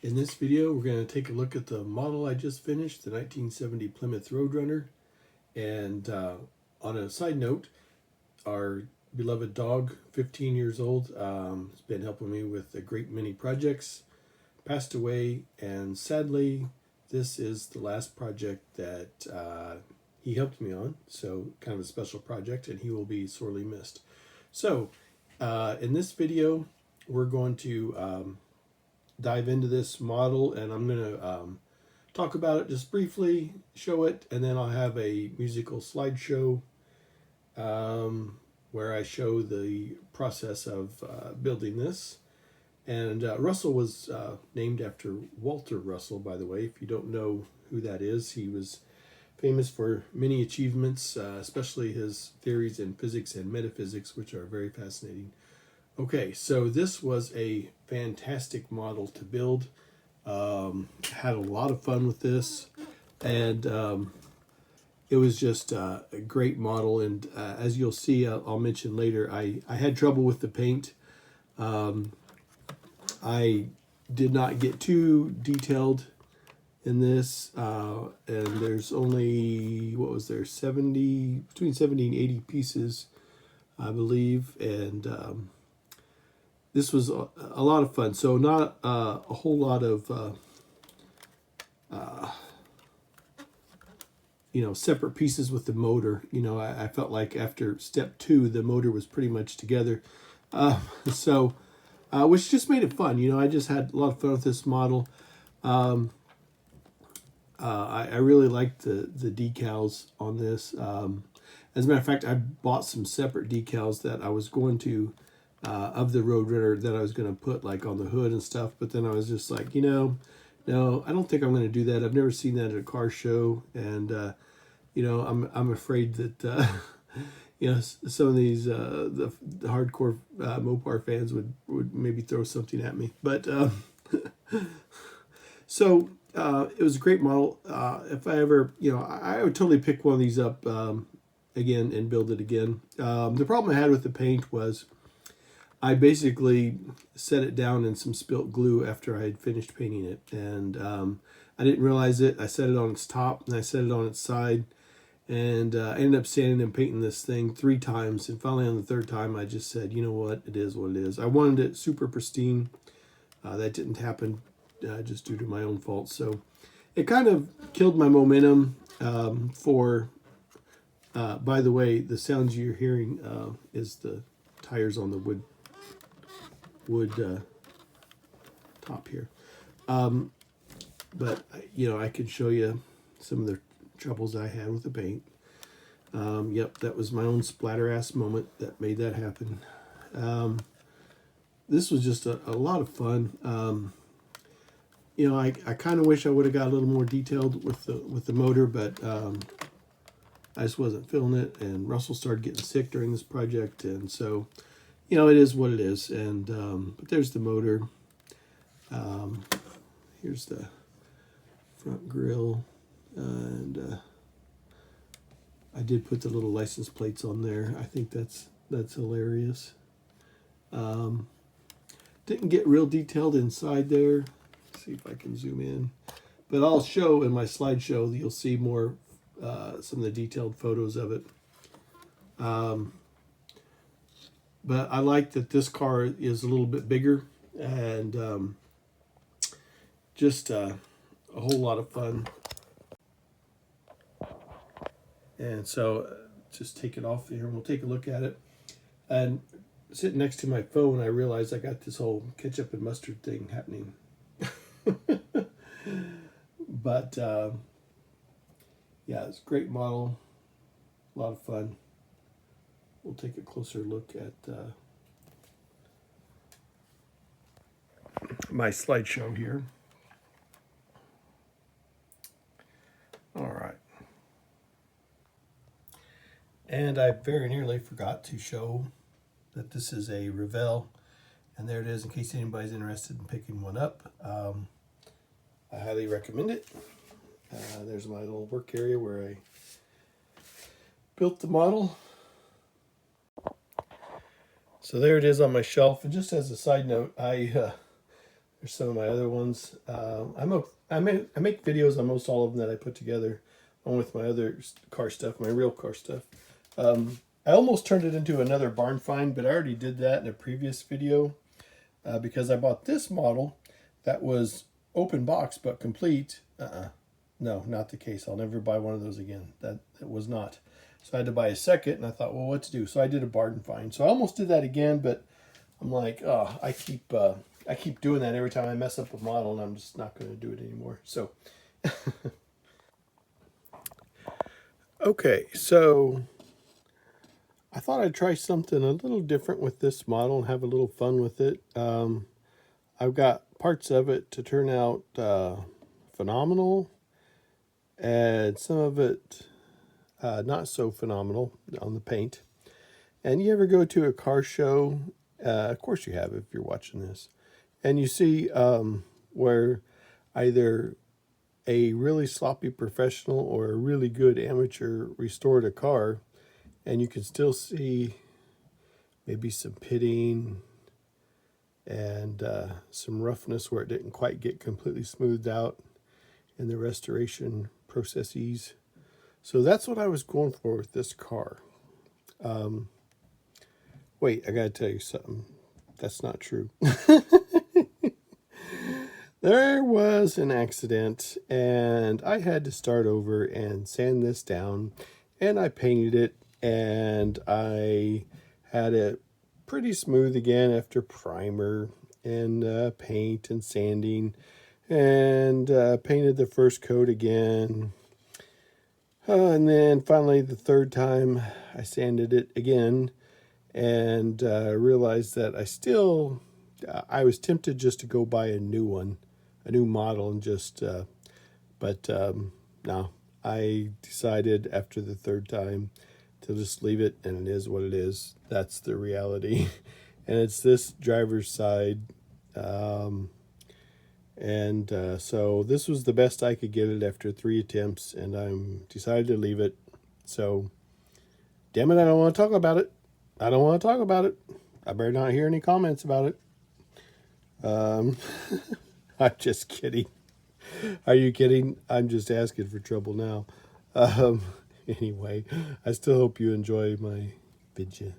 In this video, we're going to take a look at the model I just finished, the 1970 Plymouth Road Runner. And on a side note, our beloved dog, 15 years old, has been helping me with a great many projects, passed away, and sadly, this is the last project that he helped me on, so kind of a special project, and he will be sorely missed. So, in this video, we're going to dive into this model, and I'm going to talk about it just briefly, show it, and then I'll have a musical slideshow where I show the process of building this. And Russell was named after Walter Russell, by the way. If you don't know who that is, he was famous for many achievements, especially his theories in physics and metaphysics, which are very fascinating. Okay, so this was a fantastic model to build. Had a lot of fun with this, and it was just a great model. And as you'll see, I'll mention later, I had trouble with the paint. I did not get too detailed in this, and there's only, what was there, between 70 and 80 pieces, I believe, and this was a lot of fun. So not a whole lot of separate pieces with the motor. I felt like after step 2 the motor was pretty much together, which just made it fun. I just had a lot of fun with this model. I really liked the decals on this. As a matter of fact, I bought some separate decals that I was going to of the Road Runner that I was going to put like on the hood and stuff, but then I was just like, no, I don't think I'm going to do that. I've never seen that at a car show, and I'm afraid that some of these the hardcore Mopar fans would maybe throw something at me, but so it was a great model. If I ever, I would totally pick one of these up again and build it again. The problem I had with the paint was I basically set it down in some spilt glue after I had finished painting it, and I didn't realize it. I set it on its top and I set it on its side, and I ended up sanding and painting this thing 3 times, and finally on the 3rd time I just said, you know what, it is what it is. I wanted it super pristine. That didn't happen just due to my own fault, so it kind of killed my momentum for by the way, the sounds you're hearing is the tires on the wood top here. But I could show you some of the troubles I had with the paint. Yep, that was my own splatter ass moment that made that happen. This was just a lot of fun. I kind of wish I would have got a little more detailed with the motor, but I just wasn't feeling it, and Russell started getting sick during this project, and so it is what it is. And but there's the motor. Here's the front grille, and I did put the little license plates on there. I think that's hilarious. Didn't get real detailed inside there. Let's see if I can zoom in, but I'll show in my slideshow. You'll see more some of the detailed photos of it. But I like that this car is a little bit bigger, and just a whole lot of fun. And so just take it off here and we'll take a look at it. And sitting next to my phone, I realized I got this whole ketchup and mustard thing happening. But yeah, it's a great model, a lot of fun. We'll take a closer look at my slideshow here. All right. And I very nearly forgot to show that this is a Revell, and there it is in case anybody's interested in picking one up. I highly recommend it. There's my little work area where I built the model. So there it is on my shelf. And just as a side note, I There's some of my other ones. I make videos on most all of them that I put together, along with my other car stuff, my real car stuff. I almost turned it into another barn find, but I already did that in a previous video because I bought this model that was open box but complete. No, not the case. I'll never buy one of those again. That it was not. So I had to buy a second, and I thought, well, what to do? So I did a barn find. So I almost did that again, but I'm like, oh, I keep doing that every time I mess up a model, and I'm just not going to do it anymore. So, okay, so I thought I'd try something a little different with this model and have a little fun with it. I've got parts of it to turn out phenomenal, and some of it not so phenomenal on the paint. And you ever go to a car show? Of course you have if you're watching this. And you see where either a really sloppy professional or a really good amateur restored a car, and you can still see maybe some pitting and some roughness where it didn't quite get completely smoothed out in the restoration processes. So that's what I was going for with this car. Wait, I gotta tell you something. That's not true. There was an accident, and I had to start over and sand this down, and I painted it, and I had it pretty smooth again after primer and paint and sanding, and painted the first coat again. And then finally the third time I sanded it again, and realized that I was tempted just to go buy a new one, a new model, and just, no, I decided after the third time to just leave it, and it is what it is. That's the reality. And it's this driver's side. So this was the best I could get it after 3 attempts, and I decided to leave it. So, damn it, I don't want to talk about it. I don't want to talk about it. I better not hear any comments about it. I'm just kidding. Are you kidding? I'm just asking for trouble now. Anyway, I still hope you enjoy my video.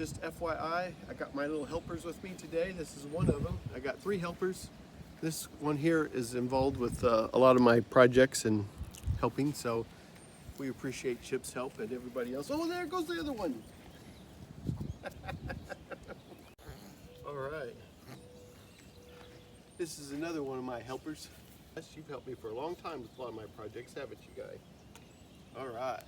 Just FYI, I got my little helpers with me today. This is one of them. I got 3 helpers. This one here is involved with a lot of my projects and helping, so we appreciate Chip's help and everybody else. Oh, there goes the other one. All right. This is another one of my helpers. You've helped me for a long time with a lot of my projects, haven't you, guys? All right.